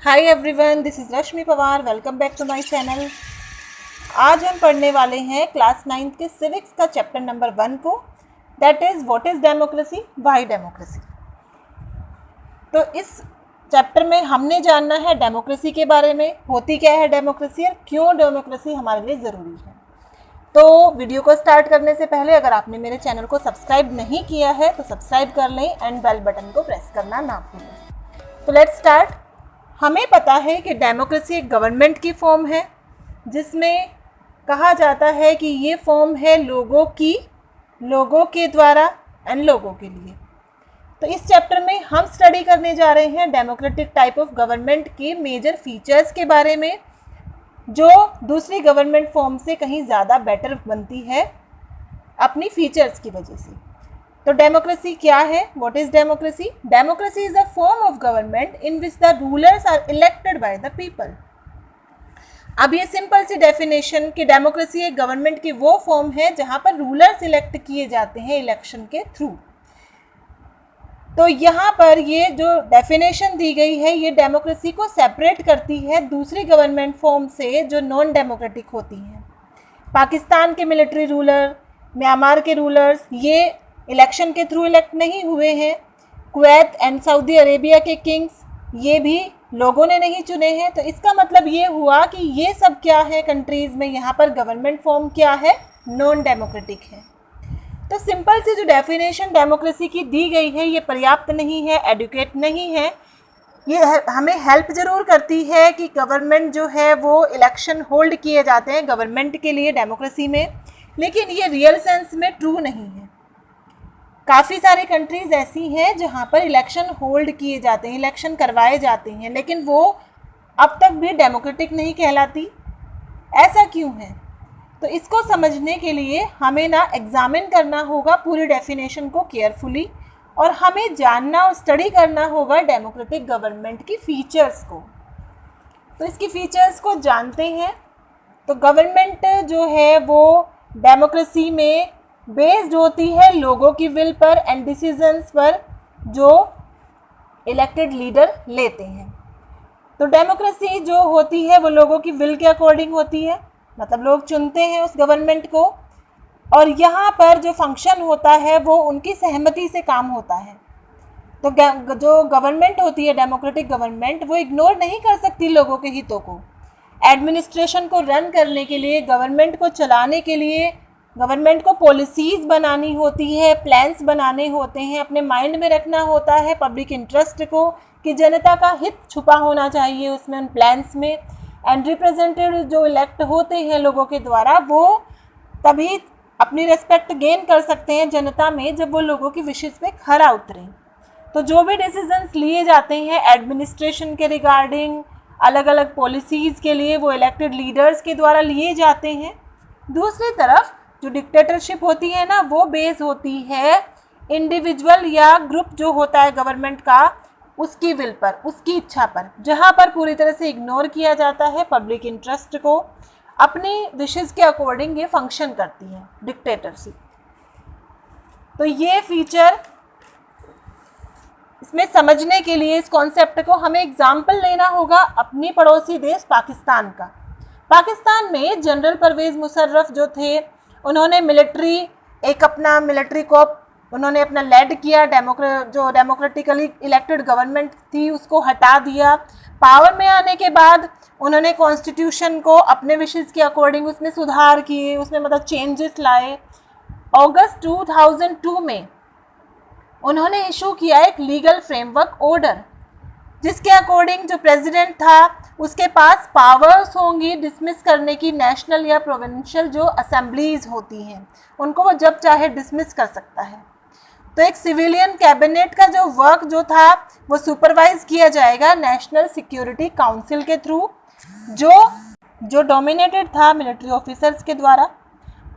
Hi everyone, this is Rashmi Pawar. Welcome back to my channel. आज हम पढ़ने वाले हैं क्लास 9th के सिविक्स का चैप्टर नंबर 1 को, that is what is democracy, why democracy. तो इस चैप्टर में हमने जानना है डेमोक्रेसी के बारे में, होती क्या है डेमोक्रेसी और क्यों डेमोक्रेसी हमारे लिए ज़रूरी है। तो वीडियो को स्टार्ट करने से पहले अगर आपने मेरे चैनल को सब्सक्राइब नहीं किया है तो सब्सक्राइब कर लें एंड बेल बटन को प्रेस करना ना भूलें। तो लेट्स स्टार्ट। हमें पता है कि डेमोक्रेसी एक गवर्नमेंट की फॉर्म है जिसमें कहा जाता है कि ये फॉर्म है लोगों के द्वारा एंड लोगों के लिए। तो इस चैप्टर में हम स्टडी करने जा रहे हैं डेमोक्रेटिक टाइप ऑफ गवर्नमेंट के मेजर फीचर्स के बारे में, जो दूसरी गवर्नमेंट फॉर्म से कहीं ज़्यादा बेटर बनती है अपनी फीचर्स की वजह से। तो डेमोक्रेसी क्या है? What is democracy? Democracy is a form of government in which the rulers are elected by the people. अब ये सिंपल सी डेफिनेशन कि डेमोक्रेसी एक गवर्नमेंट की वो फॉर्म है जहां पर रूलर्स इलेक्ट किए जाते हैं इलेक्शन के थ्रू। तो यहाँ पर ये जो डेफिनेशन दी गई है ये डेमोक्रेसी को सेपरेट करती है दूसरी गवर्नमेंट फॉर्म से जो नॉन डेमोक्रेटिक होती हैं। पाकिस्तान के मिलिट्री रूलर, म्यांमार के रूलर्स ये इलेक्शन के थ्रू इलेक्ट नहीं हुए हैं। कुवैत एंड सऊदी अरेबिया के किंग्स ये भी लोगों ने नहीं चुने हैं। तो इसका मतलब ये हुआ कि ये सब क्या है कंट्रीज़ में, यहाँ पर गवर्नमेंट फॉर्म क्या है, नॉन डेमोक्रेटिक है। तो सिंपल सी जो डेफिनेशन डेमोक्रेसी की दी गई है ये पर्याप्त नहीं है, एडुकेट नहीं है। ये हमें हेल्प ज़रूर करती है कि गवर्नमेंट जो है वो इलेक्शन होल्ड किए जाते हैं गवर्नमेंट के लिए डेमोक्रेसी में, लेकिन ये रियल सेंस में ट्रू नहीं है। काफ़ी सारी कंट्रीज़ ऐसी हैं जहाँ पर इलेक्शन होल्ड किए जाते हैं, इलेक्शन करवाए जाते हैं, लेकिन वो अब तक भी डेमोक्रेटिक नहीं कहलाती। ऐसा क्यों है? तो इसको समझने के लिए हमें ना एग्जामिन करना होगा पूरी डेफिनेशन को केयरफुली, और हमें जानना और स्टडी करना होगा डेमोक्रेटिक गवर्नमेंट की फ़ीचर्स को। तो इसकी फ़ीचर्स को जानते हैं। तो गवर्नमेंट जो है वो डेमोक्रेसी में बेस्ड होती है लोगों की विल पर एंड डिसीजंस पर जो इलेक्टेड लीडर लेते हैं। तो डेमोक्रेसी जो होती है वो लोगों की विल के अकॉर्डिंग होती है, मतलब लोग चुनते हैं उस गवर्नमेंट को, और यहाँ पर जो फंक्शन होता है वो उनकी सहमति से काम होता है। तो जो गवर्नमेंट होती है डेमोक्रेटिक गवर्नमेंट वो इग्नोर नहीं कर सकती लोगों के हितों को। एडमिनिस्ट्रेशन को रन करने के लिए, गवर्नमेंट को चलाने के लिए गवर्नमेंट को पॉलिसीज़ बनानी होती है, प्लान्स बनाने होते हैं, अपने माइंड में रखना होता है पब्लिक इंटरेस्ट को कि जनता का हित छुपा होना चाहिए उसमें, उन प्लान्स में। एंड रिप्रेजेंटेटिव जो इलेक्ट होते हैं लोगों के द्वारा वो तभी अपनी रेस्पेक्ट गेन कर सकते हैं जनता में जब वो लोगों की विशेष पे खरा उतरें। तो जो भी डिसीजंस लिए जाते हैं एडमिनिस्ट्रेशन के रिगार्डिंग, अलग अलग पॉलिसीज़ के लिए, वो इलेक्टेड लीडर्स के द्वारा लिए जाते हैं। दूसरी तरफ जो डिक्टेटरशिप होती है ना वो बेस होती है इंडिविजुअल या ग्रुप जो होता है गवर्नमेंट का उसकी विल पर, उसकी इच्छा पर, जहाँ पर पूरी तरह से इग्नोर किया जाता है पब्लिक इंटरेस्ट को। अपनी विशेस के अकॉर्डिंग ये फंक्शन करती है डिक्टेटरशिप। तो ये फीचर इसमें समझने के लिए इस कॉन्सेप्ट को हमें एग्जाम्पल लेना होगा अपनी पड़ोसी देश पाकिस्तान का। पाकिस्तान में जनरल परवेज़ मुशर्रफ जो थे उन्होंने अपना मिलिट्री कॉप उन्होंने अपना लेड किया। जो डेमोक्रेटिकली इलेक्टेड गवर्नमेंट थी उसको हटा दिया। पावर में आने के बाद उन्होंने कॉन्स्टिट्यूशन को अपने विशेस के अकॉर्डिंग उसमें सुधार किए, उसमें मतलब चेंजेस लाए। अगस्त 2002 में उन्होंने इशू किया एक लीगल फ्रेमवर्क ऑर्डर जिसके अकॉर्डिंग जो प्रेसिडेंट था उसके पास पावर्स होंगी डिसमिस करने की, नेशनल या प्रोविंशियल जो असेंबलीज होती हैं उनको वो जब चाहे डिसमिस कर सकता है। तो एक सिविलियन कैबिनेट का जो वर्क जो था वो सुपरवाइज किया जाएगा नेशनल सिक्योरिटी काउंसिल के थ्रू, जो डोमिनेटेड था मिलिट्री ऑफिसर्स के द्वारा।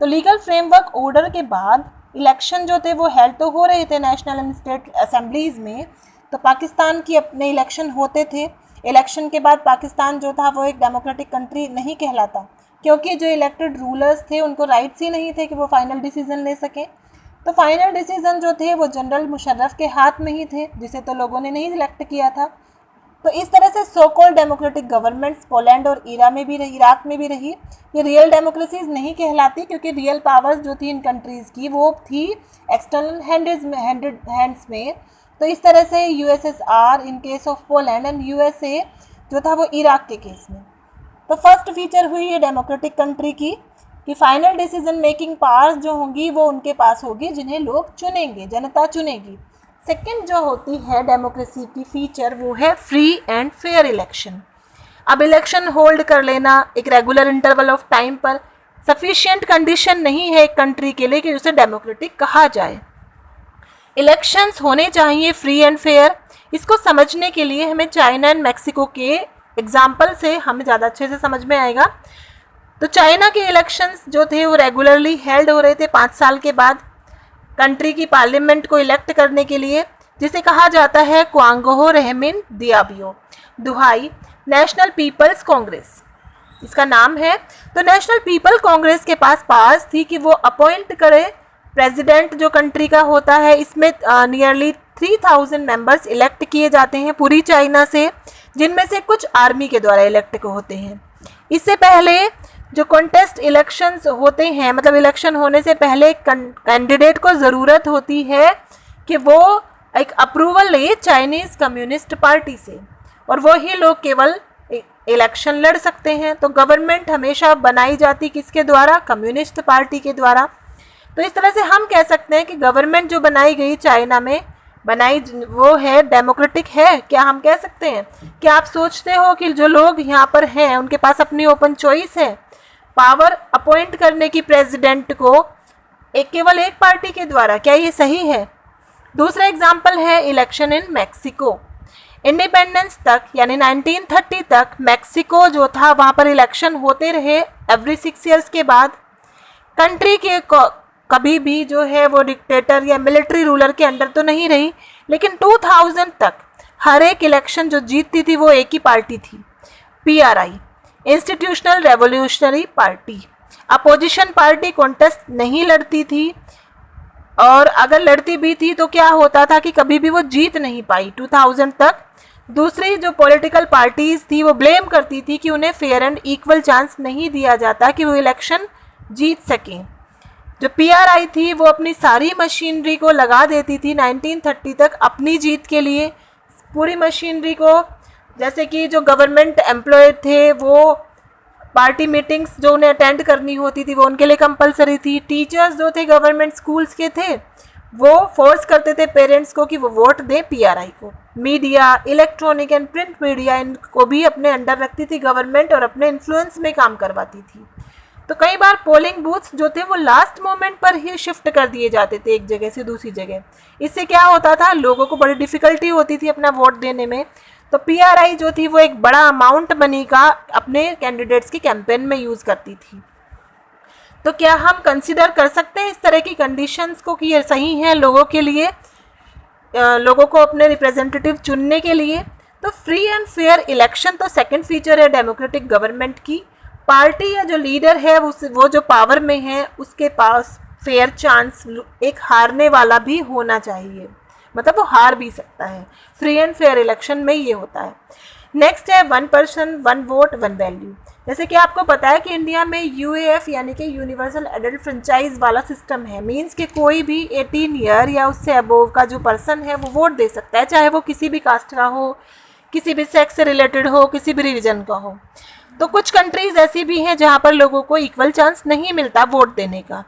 तो लीगल फ्रेमवर्क ऑर्डर के बाद इलेक्शन जो थे वो हेल्ड तो हो रहे थे नेशनल एंड स्टेट असेंबलीज में। तो पाकिस्तान की अपने इलेक्शन होते थे। इलेक्शन के बाद पाकिस्तान जो था वो एक डेमोक्रेटिक कंट्री नहीं कहलाता, क्योंकि जो इलेक्टेड रूलर्स थे उनको राइट्स ही नहीं थे कि वो फाइनल डिसीजन ले सकें। तो फाइनल डिसीजन जो थे वो जनरल मुशर्रफ के हाथ में ही थे, जिसे तो लोगों ने नहीं सिलेक्ट किया था। तो इस तरह से so called democratic governments Poland और इराक में भी रही। ये रियल डेमोक्रेसीज नहीं कहलाती, क्योंकि रियल पावर्स जो थी इन कंट्रीज़ की वो थी एक्सटर्नल हैंड्स में। तो इस तरह से USSR in case of Poland and USA जो था वो इराक के केस में। तो फर्स्ट फीचर हुई ये डेमोक्रेटिक कंट्री की कि फाइनल डिसीजन मेकिंग पावर्स जो होंगी वो उनके पास होगी जिन्हें लोग चुनेंगे, जनता चुनेगी। सेकंड जो होती है डेमोक्रेसी की फीचर वो है फ्री एंड फेयर इलेक्शन। अब इलेक्शन होल्ड कर लेना एक रेगुलर इंटरवल ऑफ टाइम पर सफिशिएंट कंडीशन नहीं है एक कंट्री के लिए कि उसे डेमोक्रेटिक कहा जाए। इलेक्शंस होने चाहिए फ्री एंड फेयर। इसको समझने के लिए हमें चाइना एंड मैक्सिको के एग्जाम्पल से हमें ज़्यादा अच्छे से समझ में आएगा। तो चाइना के इलेक्शंस जो थे वो रेगुलरली हेल्ड हो रहे थे 5 साल के बाद कंट्री की पार्लियामेंट को इलेक्ट करने के लिए, जिसे कहा जाता है क्वांगहो रहमिन दियाबियो दुहाई नेशनल पीपल्स कांग्रेस, इसका नाम है। तो नेशनल पीपल कांग्रेस के पास पावर्स थी कि वो अपॉइंट करे प्रेसिडेंट जो कंट्री का होता है। इसमें नियरली 3000 मेंबर्स इलेक्ट किए जाते हैं पूरी चाइना से, जिनमें से कुछ आर्मी के द्वारा इलेक्ट होते हैं। इससे पहले जो कॉन्टेस्ट इलेक्शंस होते हैं, मतलब इलेक्शन होने से पहले कैंडिडेट को ज़रूरत होती है कि वो एक अप्रूवल ले चाइनीज़ कम्युनिस्ट पार्टी से, और वो ही लोग केवल इलेक्शन लड़ सकते हैं। तो गवर्नमेंट हमेशा बनाई जाती किसके द्वारा? कम्युनिस्ट पार्टी के द्वारा। तो इस तरह से हम कह सकते हैं कि गवर्नमेंट जो बनाई गई चाइना में बनाई वो है डेमोक्रेटिक है। क्या हम कह सकते हैं? क्या आप सोचते हो कि जो लोग यहाँ पर हैं उनके पास अपनी ओपन चॉइस है पावर अपॉइंट करने की प्रेसिडेंट को केवल एक पार्टी के द्वारा? क्या ये सही है? दूसरा एग्जाम्पल है इलेक्शन इन मैक्सिको। इंडिपेंडेंस तक यानी 1930 तक मैक्सिको जो था वहाँ पर इलेक्शन होते रहे एवरी 6 ईयर्स के बाद। कंट्री के कभी भी जो है वो डिक्टेटर या मिलिट्री रूलर के अंडर तो नहीं रही, लेकिन 2000 तक हर एक इलेक्शन जो जीतती थी वो एक ही पार्टी थी, PRI institutional revolutionary party. Opposition party contest नहीं लड़ती थी, और अगर लड़ती भी थी तो क्या होता था कि कभी भी वो जीत नहीं पाई 2000 तक। दूसरी जो पॉलिटिकल पार्टीज थी वो ब्लेम करती थी कि उन्हें फेयर एंड इक्वल चांस नहीं दिया जाता कि वो इलेक्शन जीत सकें। जो PRI थी वो अपनी सारी मशीनरी को लगा देती थी 1930 तक अपनी जीत के लिए। पूरी मशीनरी को, जैसे कि जो गवर्नमेंट एम्प्लॉय थे वो पार्टी मीटिंग्स जो उन्हें अटेंड करनी होती थी वो उनके लिए कंपलसरी थी। टीचर्स जो थे गवर्नमेंट स्कूल्स के थे वो फोर्स करते थे पेरेंट्स को कि वो वोट दें PRI को। Media, electronic and print media इनको भी अपने अंडर रखती थी गवर्नमेंट और अपने इन्फ्लुएंस में काम करवाती थी। तो कई बार पोलिंग बूथ्स जो थे वो लास्ट मोमेंट पर ही शिफ्ट कर दिए जाते थे एक जगह से दूसरी जगह। इससे क्या होता था, लोगों को बड़ी डिफ़िकल्टी होती थी अपना वोट देने में। तो PRI जो थी वो एक बड़ा अमाउंट मनी का अपने कैंडिडेट्स की कैंपेन में यूज़ करती थी। तो क्या हम कंसिडर कर सकते हैं इस तरह की कंडीशंस को कि ये सही हैं लोगों के लिए, लोगों को अपने रिप्रेजेंटेटिव चुनने के लिए? तो फ्री एंड फेयर इलेक्शन तो सेकंड फीचर है डेमोक्रेटिक गवर्नमेंट की। पार्टी या जो लीडर है वो जो पावर में है उसके पास फेयर चांस, एक हारने वाला भी होना चाहिए, मतलब वो हार भी सकता है। फ्री एंड फेयर इलेक्शन में ये होता है। नेक्स्ट है 1 पर्सन 1 वोट 1 वैल्यू। जैसे कि आपको पता है कि इंडिया में UAF यानी कि यूनिवर्सल एडल्ट फ्रेंचाइज वाला सिस्टम है। मींस कि कोई भी 18 ईयर या उससे अबोव का जो पर्सन है वो वोट दे सकता है, चाहे वो किसी भी कास्ट का हो, किसी भी सेक्स से रिलेटेड हो, किसी भी रिलीजन का हो। तो कुछ कंट्रीज ऐसी भी हैं जहाँ पर लोगों को इक्वल चांस नहीं मिलता वोट देने का।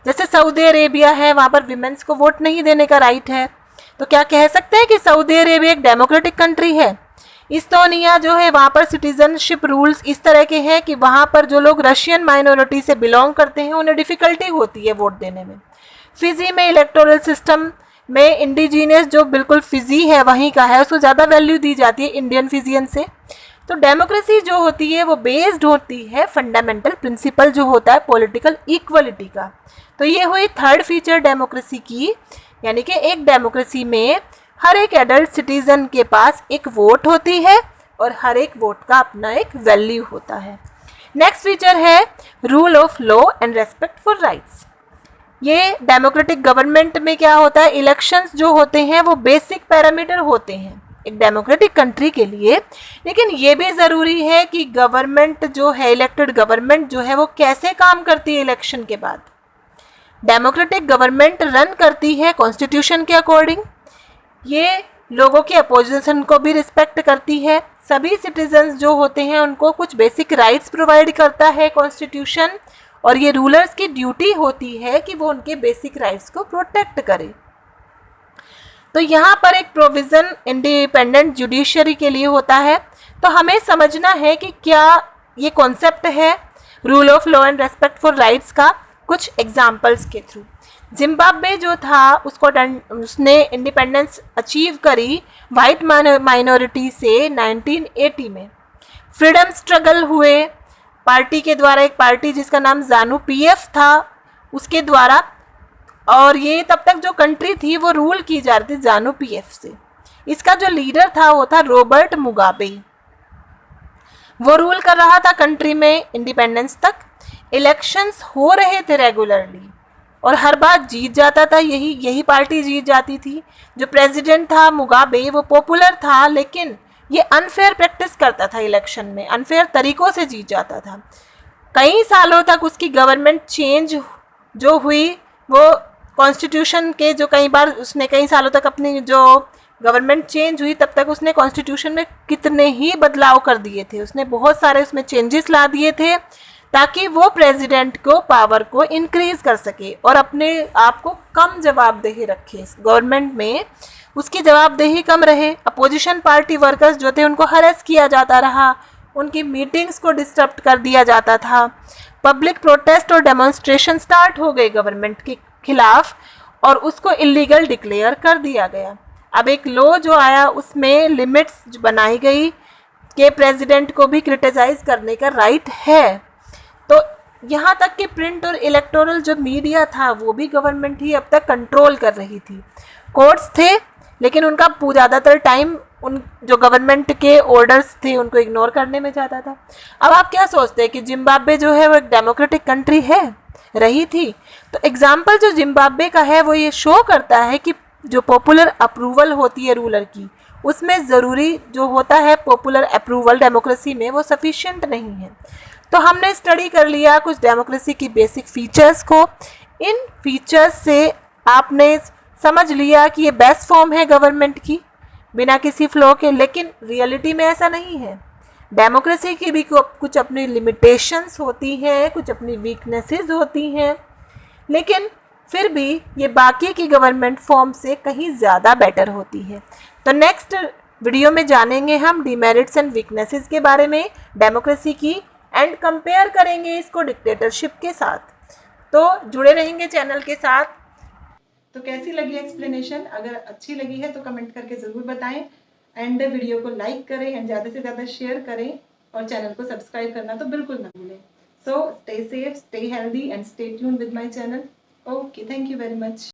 जैसे सऊदी अरेबिया है, वहाँ पर विमेंस को वोट नहीं देने का राइट है। तो क्या कह सकते हैं कि सऊदी अरेबिया एक डेमोक्रेटिक कंट्री है? इस्तोनिया जो है वहाँ पर सिटीजनशिप रूल्स इस तरह के हैं कि वहाँ पर जो लोग रशियन माइनॉरिटी से बिलोंग करते हैं उन्हें डिफ़िकल्टी होती है वोट देने में। फिजी में इलेक्टोरल सिस्टम में इंडिजीनियस जो बिल्कुल फिजी है वहीं का है उसको ज़्यादा वैल्यू दी जाती है इंडियन फिजियन से। तो डेमोक्रेसी जो होती है वो बेस्ड होती है फंडामेंटल प्रिंसिपल जो होता है पॉलिटिकल इक्वलिटी का। तो ये हुई थर्ड फीचर डेमोक्रेसी की, यानी कि एक डेमोक्रेसी में हर एक एडल्ट सिटीजन के पास एक वोट होती है और हर एक वोट का अपना एक वैल्यू होता है। नेक्स्ट फीचर है rule of law and respect for rights. ये डेमोक्रेटिक गवर्नमेंट में क्या होता है, इलेक्शंस जो होते हैं वो बेसिक पैरामीटर होते हैं। एक डेमोक्रेटिक कंट्री के लिए, लेकिन ये भी ज़रूरी है कि गवर्नमेंट जो है, इलेक्टेड गवर्नमेंट जो है वो कैसे काम करती है इलेक्शन के बाद। डेमोक्रेटिक गवर्नमेंट रन करती है कॉन्स्टिट्यूशन के अकॉर्डिंग, ये लोगों की अपोजिशन को भी रिस्पेक्ट करती है, सभी सिटीजन्स जो होते हैं उनको कुछ बेसिक राइट्स प्रोवाइड करता है कॉन्स्टिट्यूशन, और ये रूलर्स की ड्यूटी होती है कि वो उनके बेसिक राइट्स को प्रोटेक्ट करे। तो यहाँ पर एक प्रोविज़न इंडिपेंडेंट जुडिशरी के लिए होता है। तो हमें समझना है कि क्या ये कॉन्सेप्ट है rule of law and respect for rights का, कुछ एग्जाम्पल्स के थ्रू। जिम्बाब्वे जो था उसने इंडिपेंडेंस अचीव करी वाइट माइनॉरिटी से 1980 में। फ्रीडम स्ट्रगल हुए पार्टी के द्वारा, एक पार्टी जिसका नाम ज़ानू पीएफ था उसके द्वारा, और ये तब तक जो कंट्री थी वो रूल की जा रही थी ज़ानू पीएफ से। इसका जो लीडर था वो था रॉबर्ट मुगाबे। वो रूल कर रहा था कंट्री में इंडिपेंडेंस तक। इलेक्शंस हो रहे थे रेगुलरली और हर बार जीत जाता था, यही पार्टी जीत जाती थी। जो प्रेसिडेंट था मुगाबे वो पॉपुलर था, लेकिन ये अनफेयर प्रैक्टिस करता था इलेक्शन में, अनफेयर तरीक़ों से जीत जाता था। कई सालों तक उसकी गवर्नमेंट चेंज जो हुई वो कॉन्स्टिट्यूशन के जो कई सालों तक अपनी जो गवर्नमेंट चेंज हुई तब तक उसने कॉन्स्टिट्यूशन में कितने ही बदलाव कर दिए थे, उसने बहुत सारे उसमें चेंजेस ला दिए थे ताकि वो प्रेसिडेंट को पावर को इंक्रीज कर सके और अपने आप को कम जवाबदेही रखे। गवर्नमेंट में उसकी जवाबदेही कम रहे। अपोजिशन पार्टी वर्कर्स जो थे उनको हरेस किया जाता रहा, उनकी मीटिंग्स को डिस्टर्ब कर दिया जाता था। पब्लिक प्रोटेस्ट और डेमोन्स्ट्रेशन स्टार्ट हो गए गवर्नमेंट के खिलाफ और उसको इलीगल डिक्लेयर कर दिया गया। अब एक लॉ जो आया उसमें लिमिट्स बनाई गई कि प्रेसिडेंट को भी क्रिटिसाइज करने का राइट है। तो यहाँ तक कि प्रिंट और इलेक्टोरल जो मीडिया था वो भी गवर्नमेंट ही अब तक कंट्रोल कर रही थी। कोर्ट्स थे लेकिन उनका ज़्यादातर टाइम उन जो गवर्नमेंट के ऑर्डर्स थे उनको इग्नोर करने में जाता था। अब आप क्या सोचते हैं कि जिम्बाब्वे जो है वो एक डेमोक्रेटिक कंट्री है, रही थी? तो एग्जाम्पल जो जिम्बाब्वे का है वो ये शो करता है कि जो पॉपुलर अप्रूवल होती है रूलर की, उसमें ज़रूरी जो होता है पॉपुलर अप्रूवल डेमोक्रेसी में वो सफिशिएंट नहीं है। तो हमने स्टडी कर लिया कुछ डेमोक्रेसी की बेसिक फीचर्स को। इन फीचर्स से आपने समझ लिया कि ये बेस्ट फॉर्म है गवर्नमेंट की बिना किसी फ्लॉ के, लेकिन रियलिटी में ऐसा नहीं है। डेमोक्रेसी की भी कुछ अपनी लिमिटेशंस होती हैं, कुछ अपनी वीकनेसेस होती हैं, लेकिन फिर भी ये बाकी की गवर्नमेंट फॉर्म से कहीं ज़्यादा बेटर होती है। तो नेक्स्ट वीडियो में जानेंगे हम डिमेरिट्स एंड वीकनेसेस के बारे में डेमोक्रेसी की एंड कंपेयर करेंगे इसको डिक्टेटरशिप के साथ। तो जुड़े रहेंगे चैनल के साथ। तो कैसी लगी एक्सप्लेनेशन? अगर अच्छी लगी है तो कमेंट करके ज़रूर बताएं एंड वीडियो को लाइक करें एंड ज़्यादा से ज़्यादा शेयर करें और चैनल को सब्सक्राइब करना तो बिल्कुल ना भूलें। So stay safe, stay healthy and stay tuned with my channel. Okay, thank you very much.